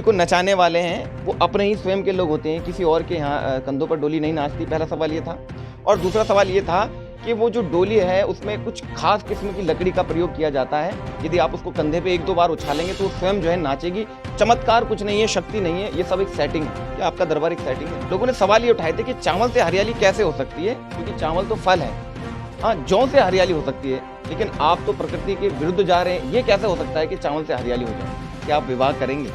डोली को नचाने वाले हैं वो अपने ही स्वयं के लोग होते हैं, किसी और के यहाँ कंधों पर डोली नहीं नाचती। पहला सवाल ये था। और दूसरा सवाल ये था कि वो जो डोली है उसमें कुछ खास किस्म की लकड़ी का प्रयोग किया जाता है। यदि आप उसको कंधे पे एक दो बार उछालेंगे तो स्वयं जो है नाचेगी। चमत्कार कुछ नहीं है, शक्ति नहीं है, ये सब एक सेटिंग है। क्या आपका दरबार एक सेटिंग है? लोगों ने सवाल ये उठाए थे कि चावल से हरियाली कैसे हो सकती है, क्योंकि चावल तो फल है। हाँ, जौ से हरियाली हो सकती है, लेकिन आप तो प्रकृति के विरुद्ध जा रहे हैं। ये कैसे हो सकता है कि चावल से हरियाली हो जाए? क्या आप विवाह करेंगे?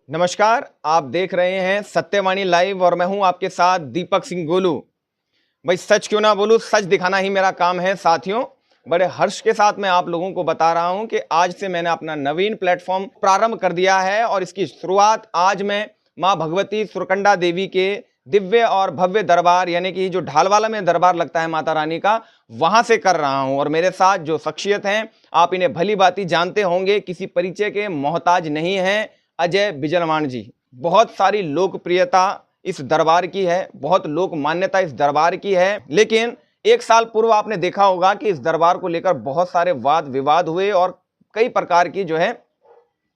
नमस्कार, आप देख रहे हैं सत्यवाणी लाइव और मैं हूं आपके साथ दीपक सिंह गोलू। भाई सच क्यों ना बोलूं, सच दिखाना ही मेरा काम है। साथियों, बड़े हर्ष के साथ मैं आप लोगों को बता रहा हूं कि आज से मैंने अपना नवीन प्लेटफॉर्म प्रारंभ कर दिया है और इसकी शुरुआत आज मैं मां भगवती सुरकंडा देवी के दिव्य और भव्य दरबार यानी कि जो ढालवाला में दरबार लगता है माता रानी का, वहां से कर रहा हूं। और मेरे साथ जो शख्सियत हैं, आप इन्हें भली भांति जानते होंगे, किसी परिचय के मोहताज नहीं हैं। अजय बिजलवाण जी। बहुत सारी लोकप्रियता इस दरबार की है, बहुत लोक मान्यता इस दरबार की है, लेकिन एक साल पूर्व आपने देखा होगा कि इस दरबार को लेकर बहुत सारे वाद विवाद हुए और कई प्रकार की जो है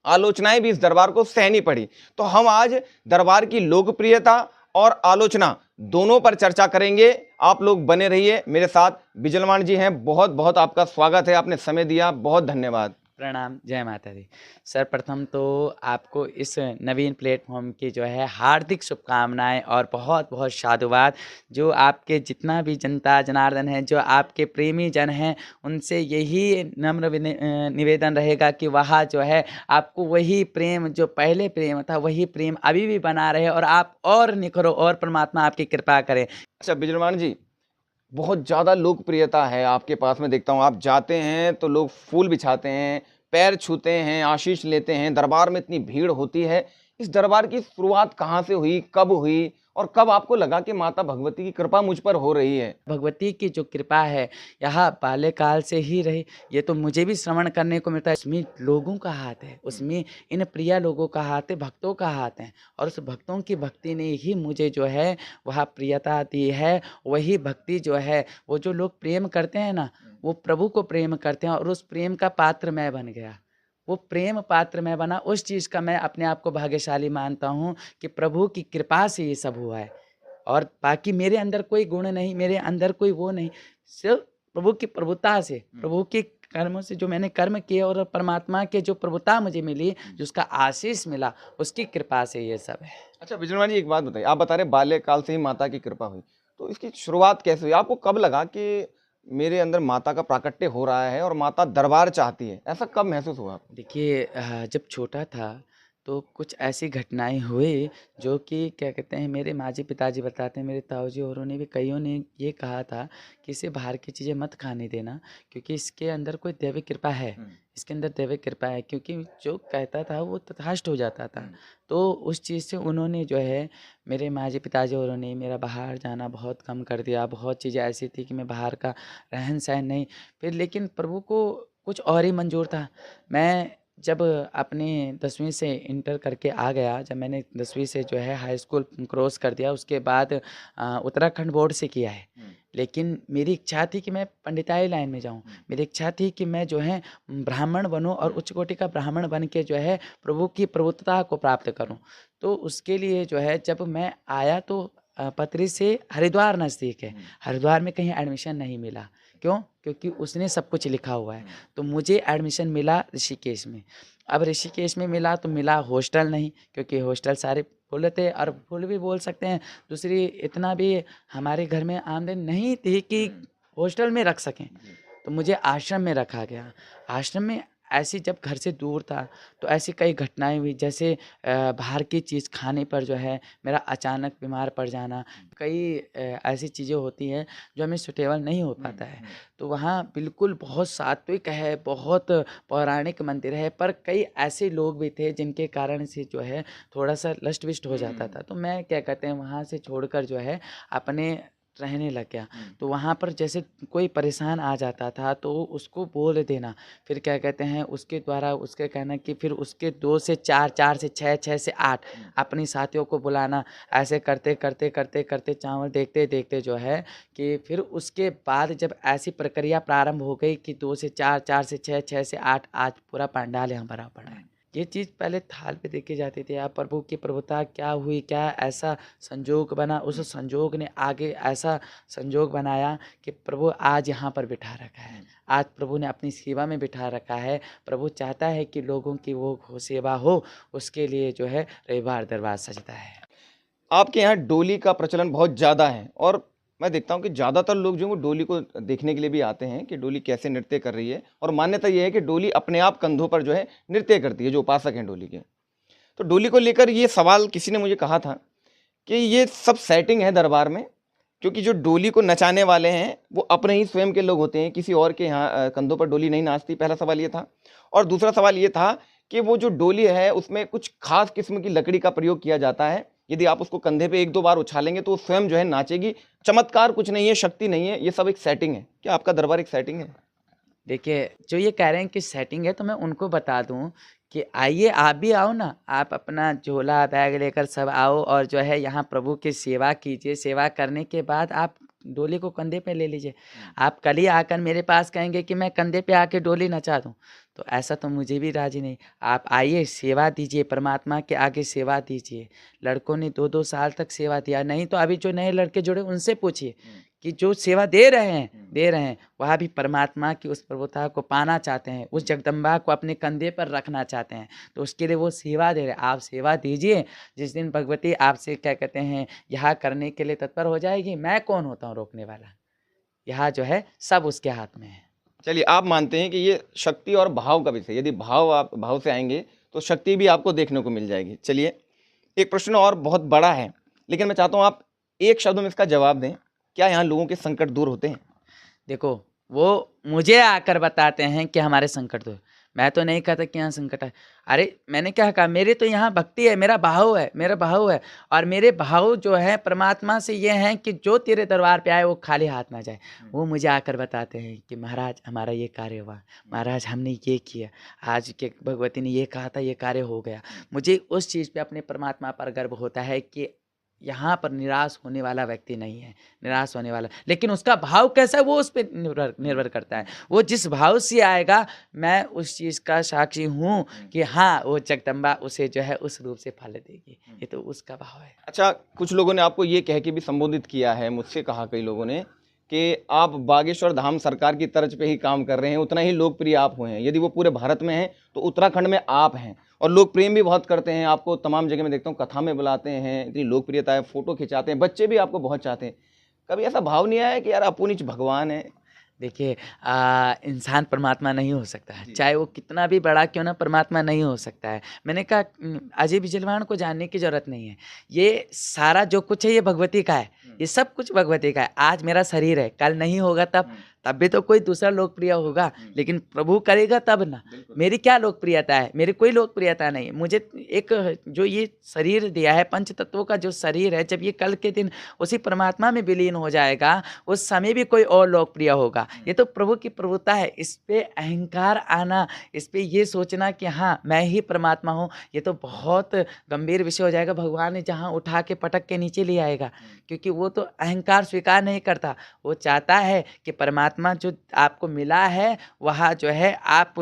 आलोचनाएं भी इस दरबार को सहनी पड़ी। तो हम आज दरबार की लोकप्रियता और आलोचना दोनों पर चर्चा करेंगे। आप लोग बने रहिए मेरे साथ। बिजलवाण जी हैं, बहुत बहुत आपका स्वागत है, आपने समय दिया, बहुत धन्यवाद। प्रणाम, जय माता दी। सर्वप्रथम तो आपको इस नवीन प्लेटफॉर्म की जो है हार्दिक शुभकामनाएं और बहुत बहुत साधुवाद। जो आपके जितना भी जनता जनार्दन है, जो आपके प्रेमी जन हैं, उनसे यही नम्र निवेदन रहेगा कि वह जो है आपको वही प्रेम, जो पहले प्रेम था, वही प्रेम अभी भी बना रहे और आप और निखरो और परमात्मा आपकी कृपा करे। अच्छा बिजलवाण जी, बहुत ज़्यादा लोकप्रियता है आपके पास। मैं देखता हूँ आप जाते हैं तो लोग फूल बिछाते हैं, पैर छूते हैं, आशीष लेते हैं, दरबार में इतनी भीड़ होती है। इस दरबार की शुरुआत कहाँ से हुई, कब हुई और कब आपको लगा कि माता भगवती की कृपा मुझ पर हो रही है? भगवती की जो कृपा है यहाँ बाल्यकाल से ही रही। ये तो मुझे भी श्रवण करने को मिलता है। उसमें लोगों का हाथ है, उसमें इन प्रिय लोगों का हाथ है, भक्तों का हाथ है। और उस भक्तों की भक्ति ने ही मुझे जो है वह प्रियता दी है। वही भक्ति जो है, वो जो लोग प्रेम करते हैं ना, वो प्रभु को प्रेम करते हैं और उस प्रेम का पात्र मैं बन गया। वो प्रेम पात्र मैं बना, उस चीज़ का मैं अपने आप को भाग्यशाली मानता हूँ कि प्रभु की कृपा से ये सब हुआ है। और बाकी मेरे अंदर कोई गुण नहीं, मेरे अंदर कोई वो नहीं, सिर्फ प्रभु की प्रभुता से, प्रभु के कर्मों से, जो मैंने कर्म किए और परमात्मा के जो प्रभुता मुझे मिली, जो उसका आशीष मिला, उसकी कृपा से ये सब है। अच्छा बिजलवाण जी, एक बात बताइए, आप बता रहे बाल्यकाल से ही माता की कृपा हुई, तो इसकी शुरुआत कैसे हुई? आपको कब लगा कि मेरे अंदर माता का प्राकट्य हो रहा है और माता दरबार चाहती है? ऐसा कब महसूस हुआ आपको? देखिए, जब छोटा था तो कुछ ऐसी घटनाएं हुई जो कि क्या कहते हैं, मेरे माँ जी पिताजी बताते हैं, मेरे ताऊ जी औरों ने भी, कईयों ने ये कहा था कि इसे बाहर की चीज़ें मत खाने देना, क्योंकि इसके अंदर कोई दैविक कृपा है। इसके अंदर दैविक कृपा है, क्योंकि जो कहता था वो तथाष्ट हो जाता था। तो उस चीज़ से उन्होंने जो है, मेरे माँ जी पिताजी औरों ने मेरा बाहर जाना बहुत कम कर दिया। बहुत चीज़ें ऐसी थी कि मैं बाहर का रहन सहन नहीं, फिर लेकिन प्रभु को कुछ और ही मंजूर था। मैं जब अपने 10वीं से इंटर करके आ गया, जब मैंने 10वीं से जो है हाई स्कूल क्रॉस कर दिया, उसके बाद उत्तराखंड बोर्ड से किया है। लेकिन मेरी इच्छा थी कि मैं पंडिताई लाइन में जाऊं। मेरी इच्छा थी कि मैं जो है ब्राह्मण बनूं और उच्च कोटि का ब्राह्मण बन के जो है प्रभु की प्रभुत्ता को प्राप्त करूं। तो उसके लिए जो है जब मैं आया तो पतरी से हरिद्वार नज़दीक है, हरिद्वार में कहीं एडमिशन नहीं मिला। क्यों? क्योंकि उसने सब कुछ लिखा हुआ है। तो मुझे एडमिशन मिला ऋषिकेश में। अब ऋषिकेश में मिला तो मिला हॉस्टल नहीं, क्योंकि हॉस्टल सारे फुल थे और फुल भी बोल सकते हैं। दूसरी, इतना भी हमारे घर में आमदनी नहीं थी कि हॉस्टल में रख सकें, तो मुझे आश्रम में रखा गया। आश्रम में ऐसी, जब घर से दूर था तो ऐसी कई घटनाएं हुई, जैसे बाहर की चीज़ खाने पर जो है मेरा अचानक बीमार पड़ जाना। कई ऐसी चीज़ें होती हैं जो हमें सूटेबल नहीं हो पाता है। तो वहाँ बिल्कुल बहुत सात्विक है, बहुत पौराणिक मंदिर है, पर कई ऐसे लोग भी थे जिनके कारण से जो है थोड़ा सा लस्ट विस्ट हो जाता था। तो मैं क्या कहते हैं, वहाँ से छोड़कर जो है अपने रहने लग गया। तो वहाँ पर जैसे कोई परेशान आ जाता था तो उसको बोल देना, फिर क्या कहते हैं, उसके द्वारा उसके कहना कि फिर उसके 2 से 4, 4 से 6, 6 से 8 अपनी साथियों को बुलाना। ऐसे करते करते करते करते चावल देखते देखते जो है कि फिर उसके बाद जब ऐसी प्रक्रिया प्रारंभ हो गई कि 2 से 4, 4 से 6, 6 से 8, आज पूरा पंडाल यहाँ भरा पड़ा है ये चीज़ पहले थाल पे देखी जाती थी। आप प्रभु की प्रभुता क्या हुई, क्या ऐसा संजोग बना, उस संजोग ने आगे ऐसा संजोग बनाया कि प्रभु आज यहाँ पर बिठा रखा है। आज प्रभु ने अपनी सेवा में बिठा रखा है। प्रभु चाहता है कि लोगों की वो सेवा हो, उसके लिए जो है रविवार दरबार सजता है। आपके यहाँ डोली का प्रचलन बहुत ज़्यादा है और मैं देखता हूँ कि ज़्यादातर लोग जो हैं वो डोली को देखने के लिए भी आते हैं कि डोली कैसे नृत्य कर रही है और मान्यता ये है कि डोली अपने आप कंधों पर जो है नृत्य करती है, जो उपासक हैं डोली के। तो डोली को लेकर ये सवाल किसी ने मुझे कहा था कि ये सब सेटिंग है दरबार में, क्योंकि जो डोली को नचाने वाले हैं वो अपने ही स्वयं के लोग होते हैं, किसी और के यहाँ कंधों पर डोली नहीं नाचती। पहला सवाल ये था। और दूसरा सवाल ये था कि वो जो डोली है उसमें कुछ खास किस्म की लकड़ी का प्रयोग किया जाता है, यदि आप उसको कंधे पे एक दो बार उछालेंगे तो वो स्वयं जो है नाचेगी। चमत्कार कुछ नहीं है, शक्ति नहीं है, ये सब एक सेटिंग है। क्या आपका दरबार एक सेटिंग है? देखिए, जो ये कह रहे हैं कि सेटिंग है, तो मैं उनको बता दूं कि आइए आप भी आओ ना, आप अपना झोला बैग लेकर सब आओ और जो है यहाँ प्रभु की सेवा कीजिए। सेवा करने के बाद आप डोली को कंधे पे ले लीजिए। आप कल ही आकर मेरे पास कहेंगे कि मैं कंधे पे आके डोली नचा दूं, तो ऐसा तो मुझे भी राजी नहीं। आप आइए, सेवा दीजिए, परमात्मा के आगे सेवा दीजिए। लड़कों ने 2-2 साल तक सेवा दिया, नहीं तो अभी जो नए लड़के जुड़े उनसे पूछिए कि जो सेवा दे रहे हैं वह भी परमात्मा की उस प्रभुता को पाना चाहते हैं, उस जगदम्बा को अपने कंधे पर रखना चाहते हैं, तो उसके लिए वो सेवा दे रहे हैं। आप सेवा दीजिए। जिस दिन भगवती आपसे क्या कहते हैं यह करने के लिए तत्पर हो जाएगी, मैं कौन होता हूँ रोकने वाला। यह जो है सब उसके हाथ में है। चलिए, आप मानते हैं कि ये शक्ति और भाव का विषय, यदि आप भाव से आएंगे तो शक्ति भी आपको देखने को मिल जाएगी। चलिए, एक प्रश्न और बहुत बड़ा है, लेकिन मैं चाहता हूँ आप एक शब्द में इसका जवाब दें। क्या यहाँ लोगों के संकट दूर होते हैं? देखो, वो मुझे आकर बताते हैं कि हमारे संकट दूर। मैं तो नहीं कहता कि यहाँ संकट है। अरे मैंने क्या कहा, मेरे तो यहाँ भक्ति है, मेरा भाव है, मेरा भाव है। और मेरे भाव जो है परमात्मा से ये हैं कि जो तेरे दरबार पे आए वो खाली हाथ ना जाए। वो मुझे आकर बताते हैं कि महाराज हमारा ये कार्य हुआ, महाराज हमने ये किया, आज के भगवती ने ये कहा था, ये कार्य हो गया। मुझे उस चीज़ पे अपने परमात्मा पर गर्व होता है कि यहाँ पर निराश होने वाला व्यक्ति नहीं है, निराश होने वाला। लेकिन उसका भाव कैसा है वो उस पे निर्भर करता है। वो जिस भाव से आएगा, मैं उस चीज़ का साक्षी हूँ कि हाँ, वो जगदम्बा उसे जो है उस रूप से फल देगी। ये तो उसका भाव है। अच्छा, कुछ लोगों ने आपको ये कह के भी संबोधित किया है, मुझसे कहा कई लोगों ने कि आप बागेश्वर धाम सरकार की तर्ज पे ही काम कर रहे हैं, उतना ही लोकप्रिय आप हुए हैं। यदि वो पूरे भारत में हैं तो उत्तराखंड में आप हैं, और लोग प्रेम भी बहुत करते हैं आपको। तमाम जगह में देखता हूँ, कथा में बुलाते हैं, इतनी लोकप्रियता है, फोटो खिंचाते हैं, बच्चे भी आपको बहुत चाहते हैं। कभी ऐसा भाव नहीं आया कि यार अपू नीच भगवान है? देखिए, इंसान परमात्मा नहीं हो सकता है, जी। चाहे वो कितना भी बड़ा क्यों ना परमात्मा नहीं हो सकता है। मैंने कहा अजय बिजलवाण को जानने की ज़रूरत नहीं है। ये सारा जो कुछ है ये भगवती का है, ये सब कुछ भगवती का है। आज मेरा शरीर है, कल नहीं होगा तब भी तो कोई दूसरा लोकप्रिय होगा, लेकिन प्रभु करेगा तब ना। मेरी क्या लोकप्रियता है? मेरी कोई लोकप्रियता नहीं। मुझे एक जो ये शरीर दिया है, पंच तत्वों का जो शरीर है, जब ये कल के दिन उसी परमात्मा में विलीन हो जाएगा, उस समय भी कोई और लोकप्रिय होगा। ये तो प्रभु की प्रभुता है। इस पे अहंकार आना, इस पे ये सोचना कि हाँ मैं ही परमात्मा हूँ, ये तो बहुत गंभीर विषय हो जाएगा। भगवान ने जहाँ उठा के पटक के नीचे ले आएगा, क्योंकि वो तो अहंकार स्वीकार नहीं करता। वो चाहता है कि परमात्मा जो आपको मिला है वह जो है आप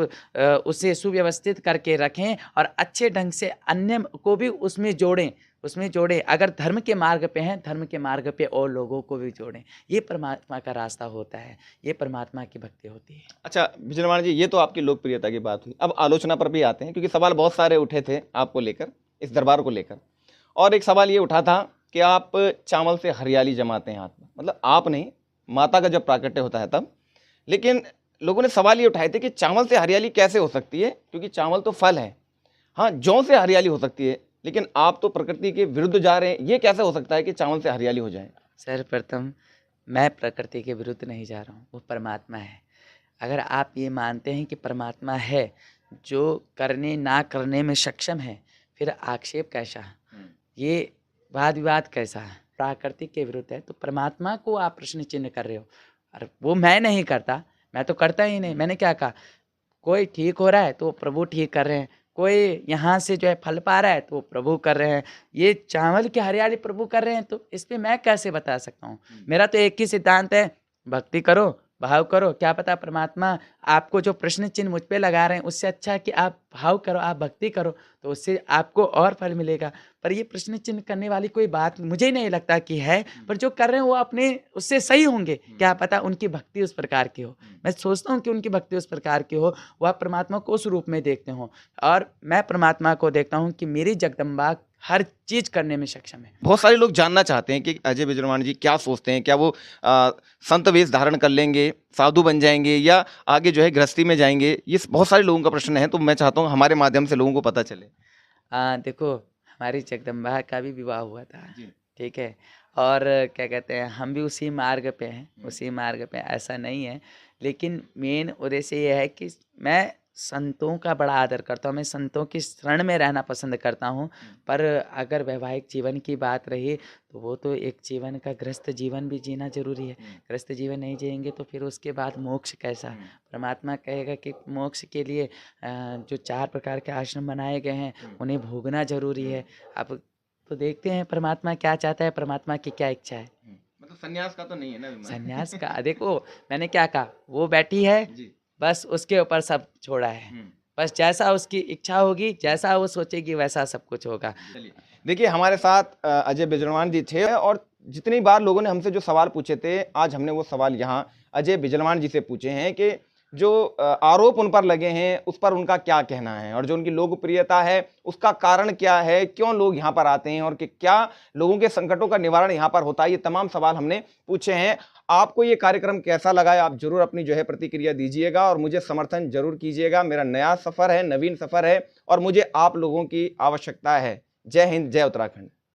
उसे सुव्यवस्थित करके रखें और अच्छे ढंग से अन्य को भी उसमें जोड़ें। अगर धर्म के मार्ग पे हैं, धर्म के मार्ग पे और लोगों को भी जोड़ें। ये परमात्मा का रास्ता होता है, ये परमात्मा की भक्ति होती है। अच्छा बिजलवाण जी, ये तो आपकी लोकप्रियता की बात हुई। अब आलोचना पर भी आते हैं, क्योंकि सवाल बहुत सारे उठे थे आपको लेकर, इस दरबार को लेकर। और एक सवाल ये उठा था कि आप चावल से हरियाली जमाते हैं हाथ में, मतलब आप नहीं, माता का जब प्राकट्य होता है तब। लेकिन लोगों ने सवाल ये उठाए थे कि चावल से हरियाली कैसे हो सकती है, क्योंकि चावल तो फल है। हाँ, जौ से हरियाली हो सकती है, लेकिन आप तो प्रकृति के विरुद्ध जा रहे हैं। ये कैसे हो सकता है कि चावल से हरियाली हो जाए? सर्वप्रथम मैं प्रकृति के विरुद्ध नहीं जा रहा हूँ, वो परमात्मा है। अगर आप ये मानते हैं कि परमात्मा है जो करने ना करने में सक्षम है, फिर आक्षेप कैसा है, ये वाद विवाद कैसा है? प्राकृतिक के विरुद्ध है तो परमात्मा को आप प्रश्न चिन्ह कर रहे हो। और वो मैं नहीं करता, मैं तो करता ही नहीं। मैंने क्या कहा, कोई ठीक हो रहा है तो प्रभु ठीक कर रहे हैं, कोई यहाँ से जो है फल पा रहा है तो प्रभु कर रहे हैं। ये चावल की हरियाली प्रभु कर रहे हैं, तो इस पे मैं कैसे बता सकता हूँ? मेरा तो एक ही सिद्धांत है, भक्ति करो, भाव करो, क्या पता परमात्मा आपको जो प्रश्न चिन्ह मुझ पे लगा रहे हैं, उससे अच्छा है कि आप भाव करो, आप भक्ति करो, तो उससे आपको और फल मिलेगा। पर ये प्रश्न चिन्ह करने वाली कोई बात मुझे नहीं लगता कि है, पर जो कर रहे हैं वो अपने उससे सही होंगे, क्या पता उनकी भक्ति उस प्रकार की हो। मैं सोचता हूँ कि उनकी भक्ति उस प्रकार की हो, वह परमात्मा को उस रूप में देखते हों, और मैं परमात्मा को देखता हूँ कि मेरी जगदम्बा हर चीज़ करने में सक्षम है। बहुत सारे लोग जानना चाहते हैं कि अजय बिजरवान जी क्या सोचते हैं, क्या वो संत वेश धारण कर लेंगे, साधु बन जाएंगे, या आगे जो है गृहस्थी में जाएंगे? ये बहुत सारे लोगों का प्रश्न है, तो मैं चाहता हूँ हमारे माध्यम से लोगों को पता चले। देखो, हमारी जगदम्बा का भी विवाह हुआ था, जी। ठीक है? और क्या कहते हैं, हम भी उसी मार्ग पे हैं, उसी मार्ग पे, ऐसा नहीं है। लेकिन मेन उद्देश्य ये है कि मैं संतों का बड़ा आदर करता हूँ, मैं संतों की शरण में रहना पसंद करता हूँ। पर अगर वैवाहिक जीवन की बात रही, तो वो तो एक जीवन का गृहस्थ जीवन भी जीना ज़रूरी है। गृहस्थ जीवन नहीं जिएँगे तो फिर उसके बाद मोक्ष कैसा? परमात्मा कहेगा कि मोक्ष के लिए जो 4 प्रकार के आश्रम बनाए गए हैं, उन्हें भोगना ज़रूरी है। अब तो देखते हैं परमात्मा क्या चाहता है, परमात्मा की क्या इच्छा है। मतलब सन्यास का तो नहीं है ना विमान? सन्यास का देखो, मैंने क्या कहा, वो बैठी है, जी। बस उसके ऊपर सब छोड़ा है। बस जैसा उसकी इच्छा होगी, जैसा वो सोचेगी, वैसा सब कुछ होगा। चलिए, देखिए हमारे साथ अजय बिजरवान जी थे, और जितनी बार लोगों ने हमसे जो सवाल पूछे थे, आज हमने वो सवाल यहाँ अजय बिजरवान जी से पूछे हैं कि जो आरोप उन पर लगे हैं उस पर उनका क्या कहना है, और जो उनकी लोकप्रियता है उसका कारण क्या है, क्यों लोग यहाँ पर आते हैं, और कि क्या लोगों के संकटों का निवारण यहाँ पर होता है। ये तमाम सवाल हमने पूछे हैं। आपको ये कार्यक्रम कैसा लगा है, आप जरूर अपनी जो है प्रतिक्रिया दीजिएगा, और मुझे समर्थन जरूर कीजिएगा। मेरा नया सफर है, नवीन सफर है, और मुझे आप लोगों की आवश्यकता है। जय हिंद, जय उत्तराखंड।